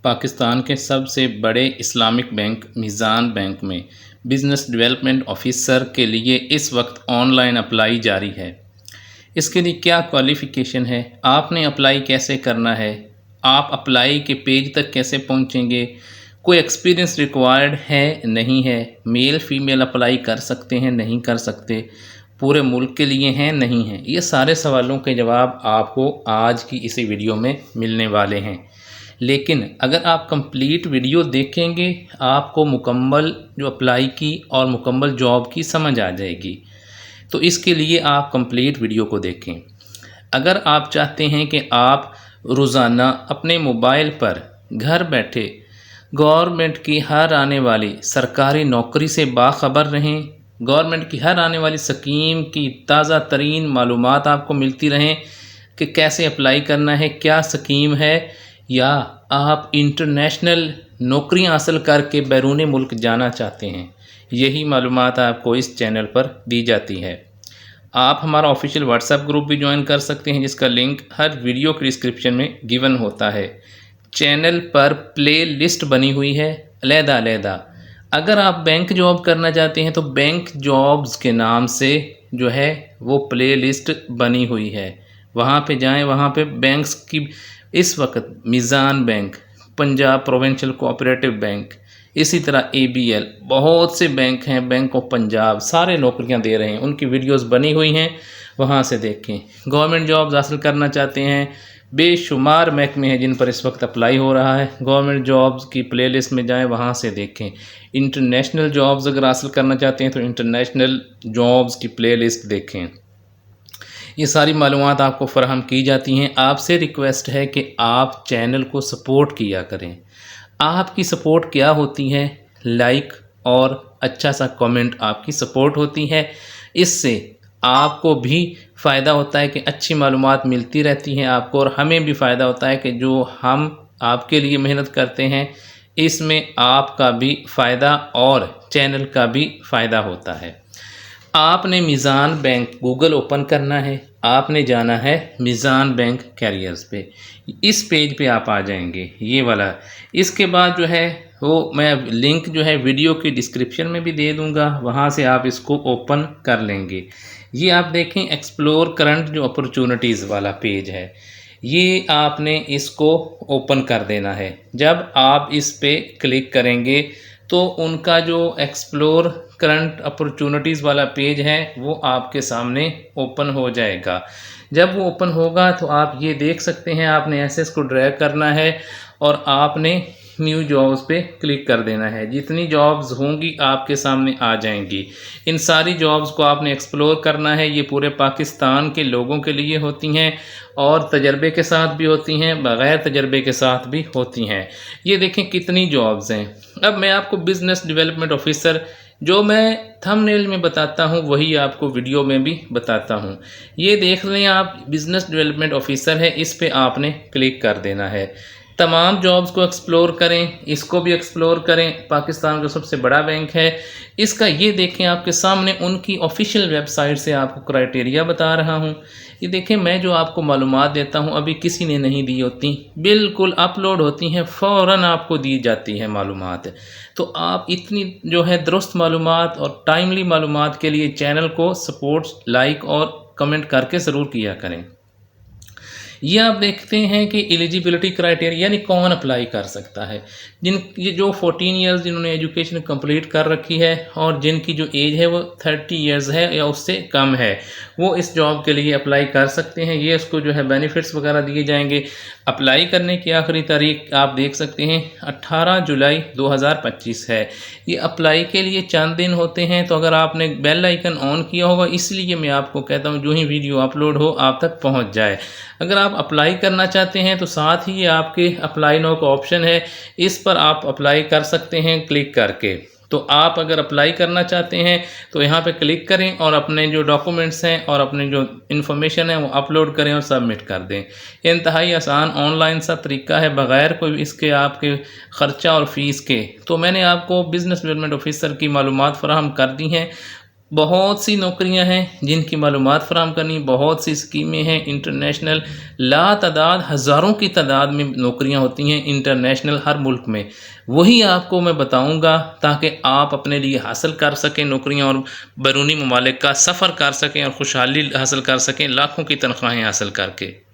پاکستان کے سب سے بڑے اسلامک بینک میزان بینک میں بزنس ڈیولپمنٹ آفیسر کے لیے اس وقت آن لائن اپلائی جاری ہے۔ اس کے لیے کیا کوالیفیکیشن ہے، آپ نے اپلائی کیسے کرنا ہے، آپ اپلائی کے پیج تک کیسے پہنچیں گے، کوئی ایکسپیرینس ریکوائرڈ ہے نہیں ہے، میل فیمیل اپلائی کر سکتے ہیں نہیں کر سکتے، پورے ملک کے لیے ہیں نہیں ہیں، یہ سارے سوالوں کے جواب آپ کو آج کی اسی ویڈیو میں ملنے والے ہیں۔ لیکن اگر آپ کمپلیٹ ویڈیو دیکھیں گے آپ کو مکمل جو اپلائی کی اور مکمل جاب کی سمجھ آ جائے گی، تو اس کے لیے آپ کمپلیٹ ویڈیو کو دیکھیں۔ اگر آپ چاہتے ہیں کہ آپ روزانہ اپنے موبائل پر گھر بیٹھے گورنمنٹ کی ہر آنے والی سرکاری نوکری سے باخبر رہیں، گورنمنٹ کی ہر آنے والی سکیم کی تازہ ترین معلومات آپ کو ملتی رہیں کہ کیسے اپلائی کرنا ہے، کیا سکیم ہے، یا آپ انٹرنیشنل نوکریاں حاصل کر کے بیرون ملک جانا چاہتے ہیں، یہی معلومات آپ کو اس چینل پر دی جاتی ہے۔ آپ ہمارا آفیشیل واٹس ایپ گروپ بھی جوائن کر سکتے ہیں، جس کا لنک ہر ویڈیو کی ڈسکرپشن میں گیون ہوتا ہے۔ چینل پر پلے لسٹ بنی ہوئی ہے علیحدہ علیحدہ۔ اگر آپ بینک جاب کرنا چاہتے ہیں تو بینک جابز کے نام سے جو ہے وہ پلے لسٹ بنی ہوئی ہے، وہاں پہ جائیں، وہاں پہ بینکس کی اس وقت میزان bank, Punjab provincial cooperative bank, اسی طرح ABL، بہت سے بینک ہیں، بینک آف پنجاب، سارے نوکریاں دے رہے ہیں، ان کی ویڈیوز بنی ہوئی ہیں، وہاں سے دیکھیں۔ گورنمنٹ جابز حاصل کرنا چاہتے ہیں، بے شمار محکمے ہیں جن پر اس وقت اپلائی ہو رہا ہے، گورنمنٹ جابز کی پلے لسٹ میں جائیں، وہاں سے دیکھیں۔ انٹرنیشنل جابز اگر حاصل کرنا چاہتے ہیں تو انٹرنیشنل جابز کی پلے لسٹ دیکھیں۔ یہ ساری معلومات آپ کو فراہم کی جاتی ہیں۔ آپ سے ریکویسٹ ہے کہ آپ چینل کو سپورٹ کیا کریں۔ آپ کی سپورٹ کیا ہوتی ہے؟ لائک اور اچھا سا کامنٹ آپ کی سپورٹ ہوتی ہے۔ اس سے آپ کو بھی فائدہ ہوتا ہے کہ اچھی معلومات ملتی رہتی ہیں آپ کو، اور ہمیں بھی فائدہ ہوتا ہے کہ جو ہم آپ کے لیے محنت کرتے ہیں اس میں آپ کا بھی فائدہ اور چینل کا بھی فائدہ ہوتا ہے۔ آپ نے میزان بینک گوگل اوپن کرنا ہے، آپ نے جانا ہے میزان بینک کیریئرز پہ، اس پیج پہ آپ آ جائیں گے، یہ والا۔ اس کے بعد جو ہے وہ میں لنک جو ہے ویڈیو کی ڈسکرپشن میں بھی دے دوں گا، وہاں سے آپ اس کو اوپن کر لیں گے۔ یہ آپ دیکھیں ایکسپلور کرنٹ جو اپرچونٹیز والا پیج ہے، یہ آپ نے اس کو اوپن کر دینا ہے۔ جب آپ اس پہ کلک کریں گے تو ان کا جو ایکسپلور کرنٹ اپرچونٹیز والا پیج ہے وہ آپ کے سامنے اوپن ہو جائے گا۔ جب وہ اوپن ہوگا تو آپ یہ دیکھ سکتے ہیں، آپ نے ایسے اس کو ڈریگ کرنا ہے اور آپ نے نیو جابز پہ کلک کر دینا ہے۔ جتنی جابز ہوں گی آپ کے سامنے آ جائیں گی۔ ان ساری جابز کو آپ نے ایکسپلور کرنا ہے، یہ پورے پاکستان کے لوگوں کے لیے ہوتی ہیں، اور تجربے کے ساتھ بھی ہوتی ہیں، بغیر تجربے کے ساتھ بھی ہوتی ہیں۔ یہ دیکھیں کتنی جابز ہیں۔ اب میں آپ کو بزنس ڈیولپمنٹ آفیسر جو میں تھم نیل میں بتاتا ہوں وہی آپ کو ویڈیو میں بھی بتاتا ہوں۔ یہ دیکھ لیں آپ، بزنس ڈیولپمنٹ آفیسر ہے، اس پہ آپ نے کلک کر دینا ہے۔ تمام جابز کو ایکسپلور کریں، اس کو بھی ایکسپلور کریں۔ پاکستان کا سب سے بڑا بینک ہے، اس کا یہ دیکھیں آپ کے سامنے ان کی آفیشیل ویب سائٹ سے آپ کو کرائٹیریا بتا رہا ہوں۔ یہ دیکھیں میں جو آپ کو معلومات دیتا ہوں ابھی کسی نے نہیں دی ہوتی، بالکل اپلوڈ ہوتی ہیں، فوراً آپ کو دی جاتی ہے معلومات۔ تو آپ اتنی جو ہے درست معلومات اور ٹائملی معلومات کے لیے چینل کو سپورٹ، لائک اور کمنٹ کر کے ضرور کیا کریں۔ یہ آپ دیکھتے ہیں کہ ایلیجیبلٹی کرائٹیریا یعنی کون اپلائی کر سکتا ہے۔ یہ جو 14 ایئرز جنہوں نے ایجوکیشن کمپلیٹ کر رکھی ہے اور جن کی جو ایج ہے وہ 30 ایئرز ہے یا اس سے کم ہے، وہ اس جاب کے لیے اپلائی کر سکتے ہیں۔ یہ اس کو جو ہے بینیفٹس وغیرہ دیے جائیں گے۔ اپلائی کرنے کی آخری تاریخ آپ دیکھ سکتے ہیں 18 جولائی 2025 ہے۔ یہ اپلائی کے لیے چند دن ہوتے ہیں، تو اگر آپ نے بیل آئیکن آن کیا ہوگا، اس لیے میں آپ کو کہتا ہوں جو ہی ویڈیو اپلوڈ ہو آپ تک پہنچ جائے۔ اگر آپ اپلائی کرنا چاہتے ہیں تو ساتھ ہی یہ آپ کے اپلائی نو کا آپشن ہے، اس پر آپ اپلائی کر سکتے ہیں کلک کر کے۔ تو آپ اگر اپلائی کرنا چاہتے ہیں تو یہاں پہ کلک کریں اور اپنے جو ڈاکومنٹس ہیں اور اپنے جو انفارمیشن ہے وہ اپلوڈ کریں اور سبمٹ کر دیں۔ یہ انتہائی آسان آن لائن سا طریقہ ہے، بغیر کوئی اس کے آپ کے خرچہ اور فیس کے۔ تو میں نے آپ کو بزنس ڈیولپمنٹ آفیسر کی معلومات فراہم کر دی ہیں۔ بہت سی نوکریاں ہیں جن کی معلومات فراہم کرنی، بہت سی اسکیمیں ہیں انٹرنیشنل، لا تعداد ہزاروں کی تعداد میں نوکریاں ہوتی ہیں انٹرنیشنل ہر ملک میں، وہی آپ کو میں بتاؤں گا تاکہ آپ اپنے لیے حاصل کر سکیں نوکریاں اور بیرونی ممالک کا سفر کر سکیں اور خوشحالی حاصل کر سکیں لاکھوں کی تنخواہیں حاصل کر کے۔